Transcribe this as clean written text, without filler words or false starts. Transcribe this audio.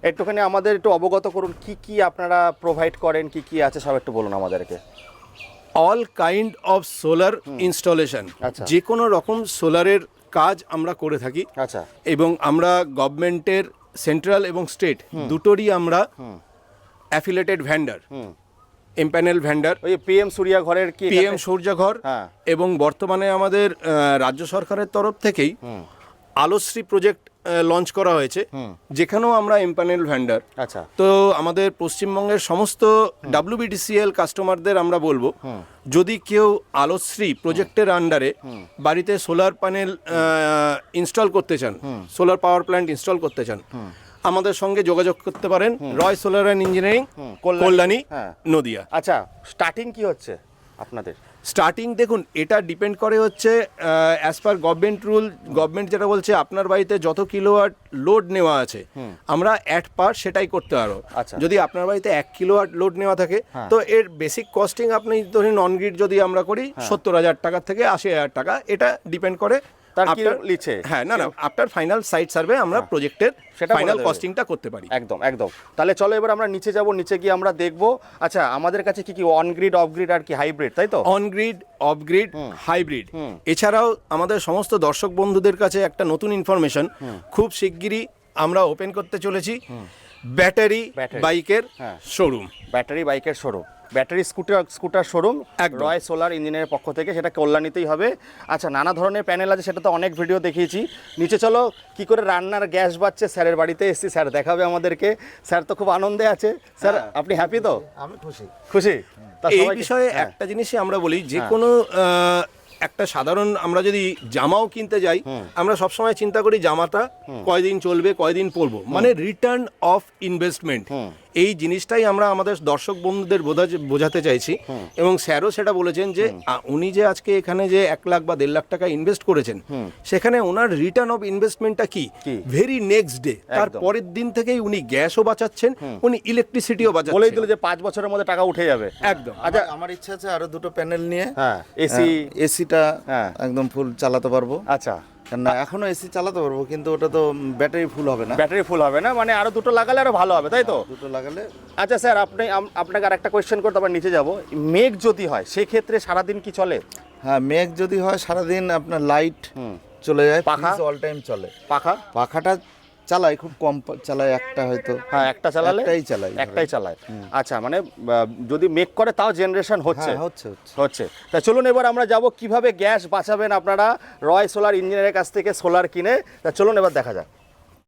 একটুখানি আমাদের একটু অবগত করুন কি কি আপনারা প্রোভাইড করেন, কি কি আছে সব একটু বলুন আমাদেরকে। All kind of solar installation, আচ্ছা। যে কোনো রকম সোলারের কাজ আমরা করে থাকি। আচ্ছা। এবং আমরা গভর্নমেন্টের সেন্ট্রাল এবং স্টেট দুটোরই আমরা অ্যাফিলেটেড ভেন্ডার, এমপ্যানেল ভেন্ডার। ওই পিএম সূর্যা ঘরের কি পিএম সূর্যাঘর, হ্যাঁ। এবং বর্তমানে আমাদের রাজ্য সরকারের তরফ থেকেই আলোশ্রী প্রজেক্ট লঞ্চ করা হয়েছে, যেখানেও আমরা এমপ্যানেল ভেন্ডার। আচ্ছা। তো আমাদের পশ্চিমবঙ্গের সমস্ত WBDCL কাস্টমারদের আমরা বলবো, যদি কেউ আলোশ্রী প্রজেক্টের আন্ডারে বাড়িতে সোলার প্যানেল ইনস্টল করতে চান, সোলার পাওয়ার প্ল্যান্ট ইনস্টল করতে চান, আমাদের সঙ্গে যোগাযোগ করতে পারেন। Roy Solar and Engineering, Kalyani, Nadia. আচ্ছা, স্টার্টিং কি হচ্ছে আপনাদের? স্টার্টিং দেখুন, এটা ডিপেন্ড করে হচ্ছে as per government rule. Government যেটা বলছে, আপনার বাড়িতে যত কিলোওয়াট লোড নেওয়া আছে আমরা অ্যাট পার সেটাই করতে পারবো। আচ্ছা। যদি আপনার বাড়িতে 1 কিলোওয়াট লোড নেওয়া থাকে, তো এর বেসিক কস্টিং আপনি ধরুন অন গ্রিড যদি আমরা করি 70,000 টাকা থেকে 80,000 টাকা, এটা ডিপেন্ড করে তার কি লিখছে। হ্যাঁ, না আফটার ফাইনাল সাইট সার্ভে আমরা প্রজেক্টের সেটা ফাইনাল কস্টিংটা করতে পারি। একদম একদম। তাহলে চলো এবার আমরা নিচে যাব, নিচে গিয়ে আমরা দেখবো। আচ্ছা, আমাদের কাছে কি কি অন গ্রিড, অফ গ্রিড আর কি হাইব্রিড, তাই তো? On grid, of grid, hybrid. এছাড়াও আমাদের সমস্ত দর্শক বন্ধুদের কাছে একটা নতুন ইনফরমেশন, খুব শিগগিরই আমরা ওপেন করতে চলেছি ব্যাটারি বাইকের শোরুম। ব্যাটারি বাইকের শোরুম, ব্যাটারি স্কুটার শোরুম রয় সোলার ইঞ্জিনিয়ারের পক্ষ থেকে, সেটা কল্যাণীতেই হবে। আচ্ছা, নানা ধরনের প্যানেল আছে, সেটা তো অনেক ভিডিও দেখিয়েছি। নিচে চলো, কি করে রান্নার গ্যাস বাজছে, স্যারের বাড়িতে এসেছি, স্যার দেখাবে আমাদেরকে। স্যার তো খুব আনন্দে আছে। স্যার আপনি হ্যাপি তো? আমি খুশি। খুশি? এই বিষয়ে একটা জিনিসই আমরা বলি, যে কোনো একটা সাধারণ আমরা যদি জামাও কিনতে যাই, আমরা সবসময় চিন্তা করি জামাটা কয়দিন চলবে, কয়দিন পরবো, মানে রিটার্ন অফ ইনভেস্টমেন্ট। এই জিনিসটাই আমরা আমাদের দর্শক বন্ধুদের বোঝাতে চাইছি। এবং স্যারও সেটা বলেছেন যে উনি যে আজকে এখানে যে 1 লাখ বা 1.5 লাখ টাকা ইনভেস্ট করেছেন, সেখানে ওনার রিটার্ন অফ ইনভেস্টমেন্টটা কি, ভেরি নেক্সট ডে, তার পরের দিন থেকেই উনি গ্যাসও বাঁচাচ্ছেন, উনি ইলেকট্রিসিটিও বাঁচাচ্ছেন। বলেই দিল যে 5 বছরের মধ্যে টাকা উঠে যাবে। একদম। আচ্ছা, আমার ইচ্ছা আছে আরো 2টো প্যানেল নিয়ে এসিটা একদম ফুল চালাতে পারবো। আচ্ছা। না, এখনো এসি চালাতে পারবো, কিন্তু ওটা তো ব্যাটারি ফুল হবে না। ব্যাটারি ফুল হবে না, মানে আরো 2টো লাগালে আরো ভালো হবে, তাই তো? 2টো লাগালে। আচ্ছা স্যার, আপনাকে আর একটা কোয়েশ্চেন করতে, আবার নিচে যাব। মেঘ যদি হয় সেই ক্ষেত্রে সারাদিন কি চলে? হ্যাঁ, মেঘ যদি হয় সারাদিন আপনার লাইট চলে যায়, পাখা অল টাইম চলে। পাখাটা চালাই, খুব কম চালাই, একটা হয়তো। হ্যাঁ, একটাই চালায়। আচ্ছা, মানে যদি মেক করে তাও জেনারেশন হচ্ছে। তা চলুন এবার আমরা যাব কিভাবে গ্যাস বাঁচাবেন আপনারা রয় সোলার ইঞ্জিনিয়ারের কাছ থেকে সোলার কিনে। তা চলুন এবার দেখা যাক।